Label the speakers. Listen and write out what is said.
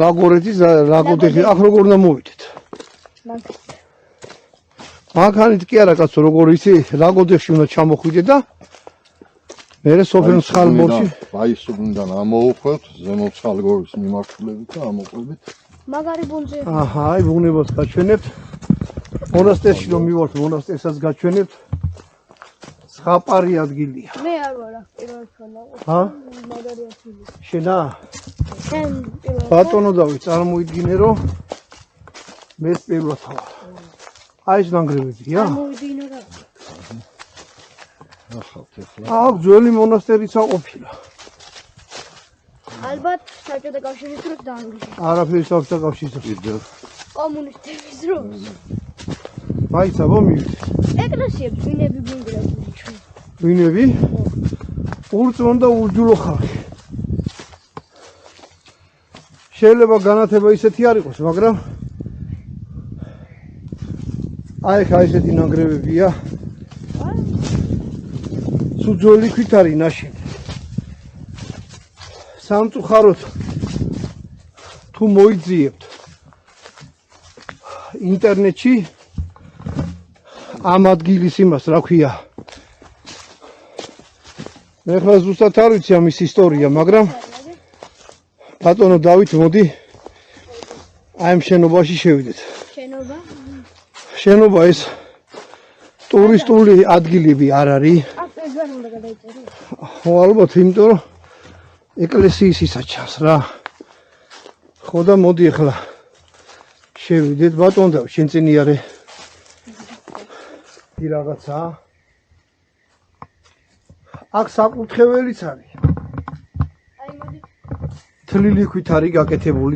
Speaker 1: ლაგორეთის ლაგოდეხი აქ როგორ უნდა მოვიდეთ? მანქანით კი არა კაცო როგორ იცი ლაგოდეხში უნდა ჩამოხვიდეთ და მერე სოფელ ცხალბორში
Speaker 2: ბაისუბნიდან ამოუხვევთ ზემო ცხალბორის მიმართულებით და ამოყვებით.
Speaker 3: მაგარი ბუნძი.
Speaker 1: აჰა, აი ბუნებას გაჩვენებთ. მონასტერში რომ მივართ, მონასტერსაც გაჩვენებთ. ხაპარი ადგილია.
Speaker 3: მე არ ვარ აქ პირველ ხოლმე.
Speaker 1: ჰა?
Speaker 3: მაგარი ადგილი.
Speaker 1: შენა?
Speaker 3: შენ პირველ.
Speaker 1: ბატონო დავით, წარმოიდგინე რომ მეც პირველად ვარ. აი ეს ნანგრევებია?
Speaker 3: მოვიდინო რა.
Speaker 2: ახალ ახლა.
Speaker 1: აქ ძველი მონასტერიც აყოფილა.
Speaker 3: ალბათ საბჭოთა კავშირის დროს დაანგრიეს.
Speaker 1: არაფერი საბჭოთა კავშირის დროს.
Speaker 2: კიდევ
Speaker 3: კომუნისტების დროს.
Speaker 1: მაიცა მომივიდეთ.
Speaker 3: ეკლესიებს ვინები გვინდრებდნენ ჩვენ.
Speaker 1: ვინები? ურწმუნო და ურჯულო ხალხი. შეიძლება განათება ისეთი არ იყოს, მაგრამ აი ხა ესეთი ნანგრევებია. სუძველი ქვით არის ნაშენი. სამწუხაროდ თუ მოიძიებთ ინტერნეტში ამ ადგილის იმას რა ქვია მე ხლა ზუსტად არ ვიცი ამის ისტორია მაგრამ ბატონო დავით მოდი აი ამ შენობაში შევიდეთ
Speaker 3: შენობა?
Speaker 1: შენობა ეს ტურისტული ადგილები არ არის
Speaker 3: აქ ეგარ უნდა გადაიწერო.
Speaker 1: ხო ალბათ იმიტომ რომ ეკლესიის ისაჩას რა ხო და მოდი ახლა შევიდეთ ბატონო და შენ წინიარე ი რაღაცა აქ საკურთხეველიც არის
Speaker 3: აი მოდი.
Speaker 1: თლილი ქვით არის გაკეთებული